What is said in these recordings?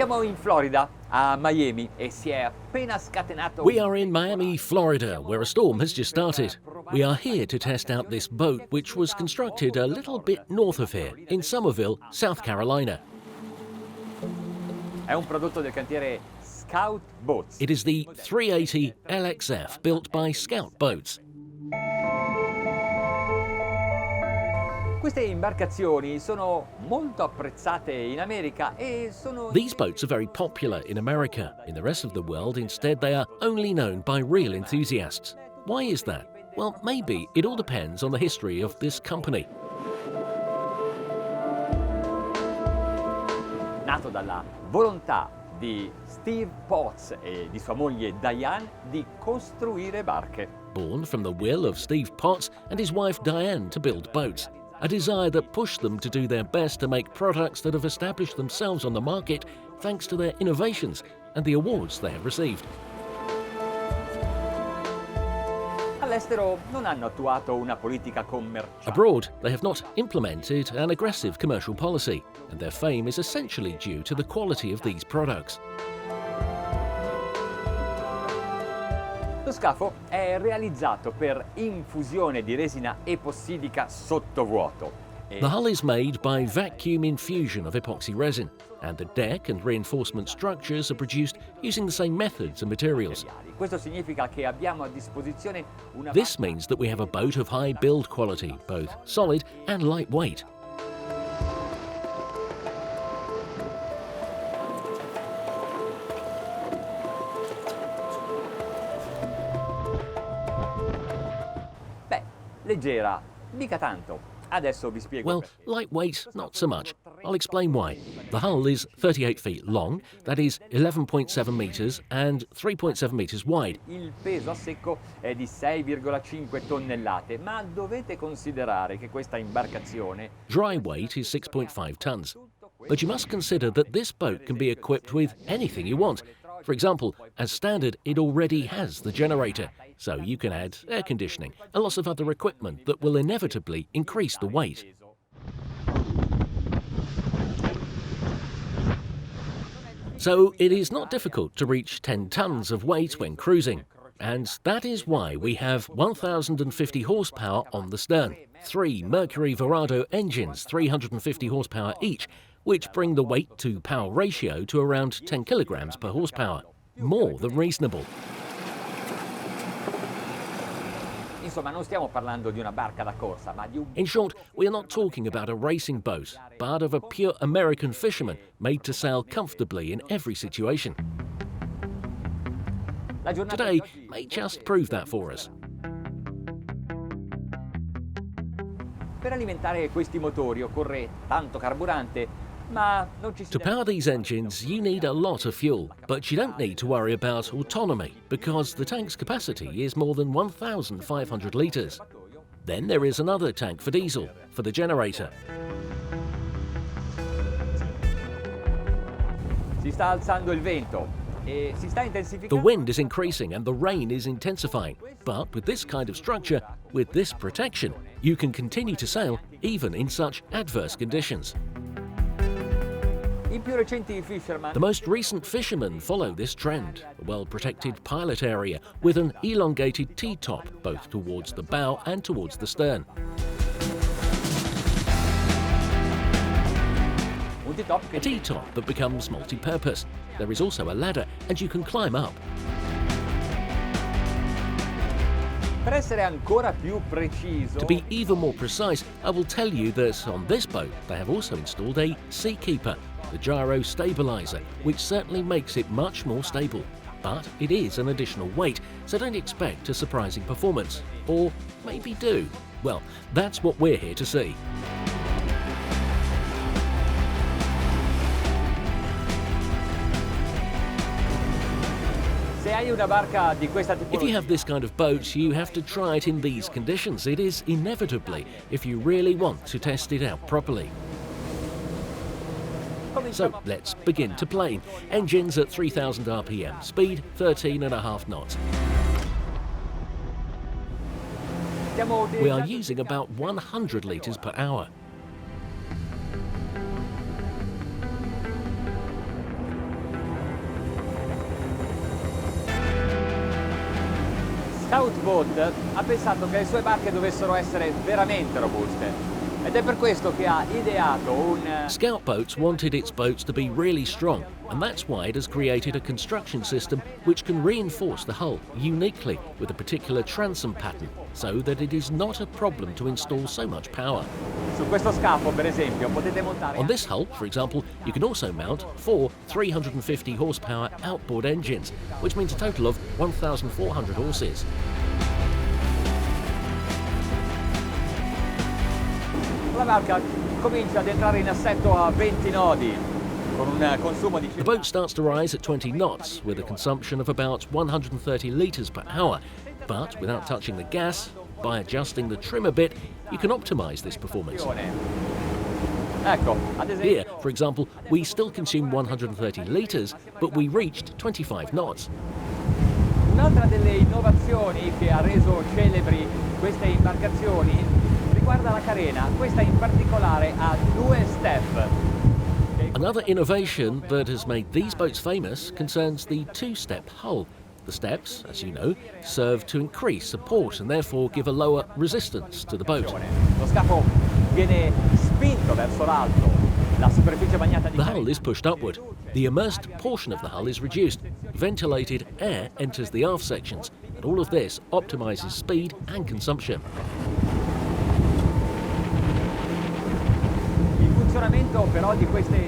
Siamo in Florida, a Miami, e si è appena scatenato. We are in Miami, Florida, where a storm has just started. We are here to test out this boat, which was constructed a little bit north of here, in Somerville, South Carolina. È un prodotto del cantiere Scout Boats. It is the 380 LXF built by Scout Boats. Queste imbarcazioni sono molto apprezzate in America e sono. These boats are very popular in America. In the rest of the world, instead, they are only known by real enthusiasts. Why is that? Well, maybe it all depends on the history of this company. Nato dalla volontà di Steve Potts e di sua moglie Diane di costruire barche. Born from the will of Steve Potts and his wife Diane to build boats. A desire that pushed them to do their best to make products that have established themselves on the market thanks to their innovations and the awards they have received. All'estero non hanno attuato una politica commerciale. Abroad, they have not implemented an aggressive commercial policy, and their fame is essentially due to the quality of these products. Lo scafo è realizzato per infusione di resina epossidica sottovuoto. The hull is made by vacuum infusion of epoxy resin, and the deck and reinforcement structures are produced using the same methods and materials. Questo significa che abbiamo a disposizione una. This means that we have a boat of high build quality, both solid and lightweight. Beh, leggera, mica tanto. Adesso vi spiego. Well, lightweight, not so much. I'll explain why. The hull is 38 feet long, that is 11.7 meters and 3.7 meters wide. Il peso a secco è di 6,5 tonnellate, ma dovete considerare che questa imbarcazione. Dry weight is 6.5 tons. But you must consider that this boat can be equipped with anything you want. For example, as standard, it already has the generator, so you can add air conditioning and lots of other equipment that will inevitably increase the weight. So it is not difficult to reach 10 tons of weight when cruising, and that is why we have 1,050 horsepower on the stern, 3 Mercury Verado engines, 350 horsepower each, which bring the weight to power ratio to around 10 kilograms per horsepower, more than reasonable. Insomma, non stiamo parlando di una barca da corsa, ma di un. In short, we are not talking about a racing boat, but of a pure American fisherman made to sail comfortably in every situation. Today may just prove that for us. Per alimentare questi motori occorre tanto carburante, ma non ci si To power these engines, you need a lot of fuel, but you don't need to worry about autonomy because the tank's capacity is more than 1,500 litres. Then there is another tank for diesel, for the generator. Si sta alzando il vento e si sta The intensificando. wind is increasing and the rain is intensifying, but with this kind of structure, with this protection, you can continue to sail even in such adverse conditions. I più recenti fisherman. The most recent fishermen follow this trend, a well-protected pilot area with an elongated T-top both towards the bow and towards the stern. Un T-top A che T-top that becomes multi-purpose. There is also a ladder and you can climb up. per essere ancora più preciso. To be even more precise, I will tell you that on this boat they have also installed a Seakeeper, the gyro stabilizer, which certainly makes it much more stable. But it is an additional weight, so don't expect a surprising performance. Or maybe do. Well, that's what we're here to see. Se hai una barca di questa If you tipologia, have this kind of boat, you have to try it in these conditions. It is inevitably, if you really want to test it out properly. So let's begin to plane. Engines at 3,000 RPM, speed 13.5 knots. We are using about 100 litres per hour. Scoutboat ha pensato che le sue barche dovessero essere veramente robuste ed è per questo che ha ideato un... Scout Boats wanted its boats to be really strong, and that's why it has created a construction system which can reinforce the hull uniquely with a particular transom pattern, so that it is not a problem to install so much power. Su questo scafo, per esempio, potete montare... On this hull, for example, you can also mount 4 350 horsepower outboard engines, which means a total of 1,400 horses. La barca comincia ad entrare in assetto a 20 nodi, con un consumo di... The boat starts to rise at 20 knots, with a consumption of about 130 litres per hour. But without touching the gas, by adjusting the trim a bit, you can optimise this performance. Ecco, ad esempio... Here, for example, we still consume 130 litres, but we reached 25 knots. Un'altra delle innovazioni che ha reso celebri queste imbarcazioni riguarda la carena. Questa in particolare ha 2 step. Another innovation that has made these boats famous concerns the 2-step hull. The steps, as you know, serve to increase support and therefore give a lower resistance to the boat. Lo scafo viene spinto verso l'alto. La superficie bagnata di... The hull is pushed upward. The immersed portion of the hull is reduced. Ventilated air enters the aft sections, and all of this optimises speed and consumption.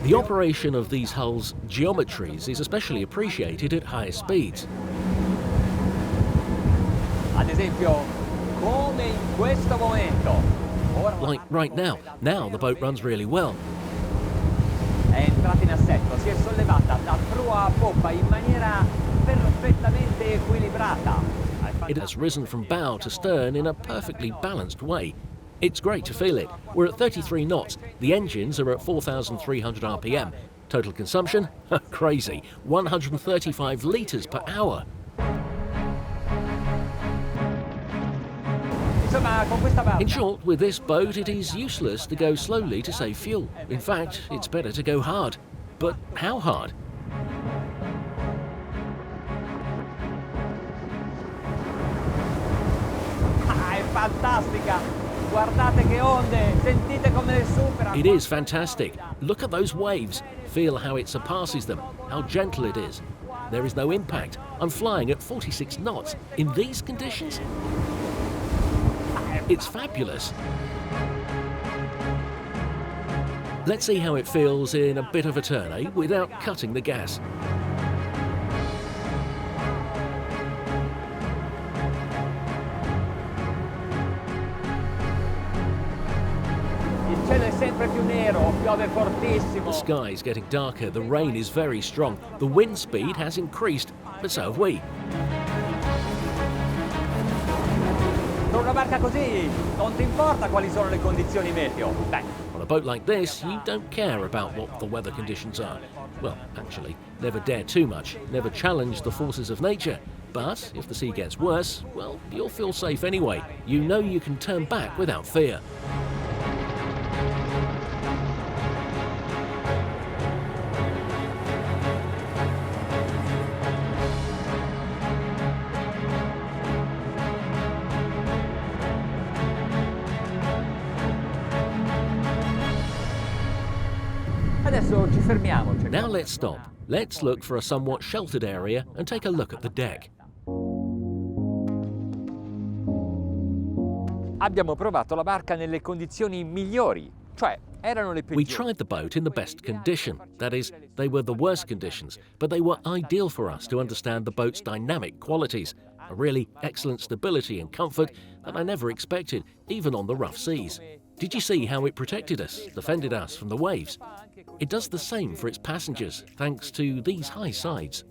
The operation of these hulls' geometries is especially appreciated at higher speeds. Ad esempio, come in questo momento. Like right now. Now the boat runs really well. È entrata in assetto, si è sollevata da prua a poppa in maniera perfettamente equilibrata. It has risen from bow to stern in a perfectly balanced way. It's great to feel it. We're at 33 knots. The engines are at 4,300 RPM. Total consumption? Crazy. 135 litres per hour. In short, with this boat, it is useless to go slowly to save fuel. In fact, it's better to go hard. But how hard? È fantastica! Guardate che onde! Sentite come le supera! It is fantastic. Look at those waves. Feel how it surpasses them, how gentle it is. There is no impact. I'm flying at 46 knots. In these conditions? It's fabulous. Let's see how it feels in a bit of a turn, eh? Without cutting the gas. Il cielo è sempre più nero, piove fortissimo. The sky is getting darker, the rain is very strong, the wind speed has increased, but so have we. Con una barca così non ti importa quali sono le condizioni meteo. Beh, on a boat like this, you don't care about what the weather conditions are. Well, actually, never dare too much, never challenge the forces of nature. But if the sea gets worse, well, you'll feel safe anyway. You know you can turn back without fear. adesso ci fermiamo. Now let's stop. Let's look for a somewhat sheltered area and take a look at the deck. Abbiamo provato la barca nelle condizioni migliori, cioè erano le We peggiori. tried the boat in the best condition. That is, they were the worst conditions, but they were ideal for us to understand the boat's dynamic qualities, a really excellent stability and comfort that I never expected, even on the rough seas. Did you see how it protected us, defended us from the waves? It does the same for its passengers, thanks to these high sides.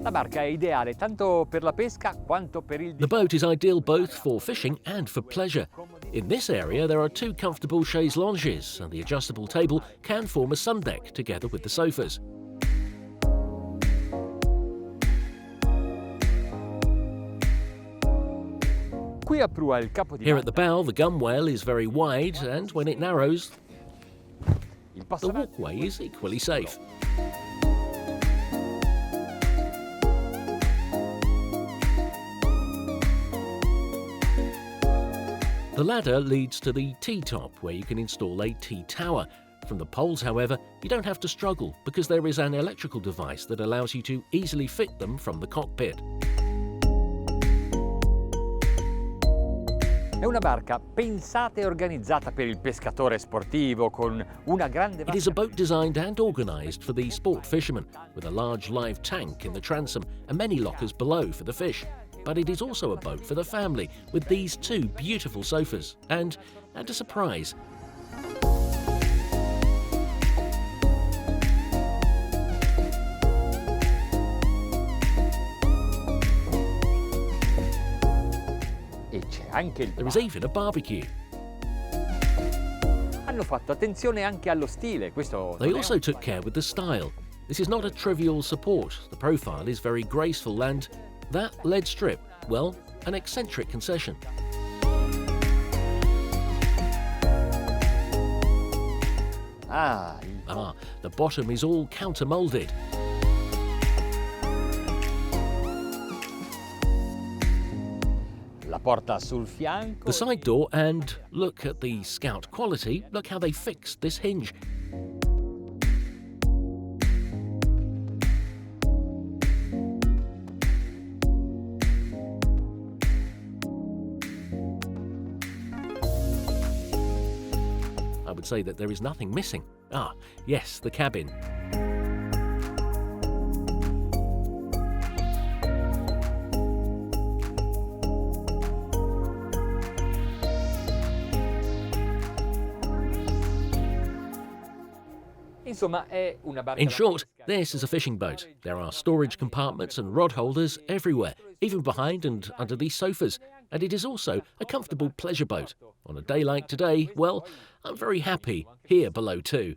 La barca è ideale tanto per la pesca quanto per il The boat is ideal both for fishing and for pleasure. In this area there are two comfortable chaise lounges, and the adjustable table can form a sun deck together with the sofas. Qui a prua il capo di Here at the bow, the gunwale is very wide, and when it narrows, il the passaggio walkway is equally safe. The ladder leads to the T-top, where you can install a T-tower. From the poles, however, you don't have to struggle because there is an electrical device that allows you to easily fit them from the cockpit. È una barca pensata e organizzata per il pescatore sportivo con una grande It is a boat designed and organised for the sport fisherman, with a large live tank in the transom and many lockers below for the fish. But it is also a boat for the family, with these two beautiful sofas and a surprise. E c'è anche il There is even a barbecue. Hanno fatto attenzione anche allo stile. Questo They also took care with the style. This is not a trivial support. The profile is very graceful, and that lead strip, well, an eccentric concession. The bottom is all counter-moulded. la porta sul fianco. The side door, and look at the Scout quality. Look how they fixed this hinge. I would say that there is nothing missing. Yes, the cabin. In short, this is a fishing boat. There are storage compartments and rod holders everywhere, even behind and under these sofas. And it is also a comfortable pleasure boat. On a day like today, well, I'm very happy here below too.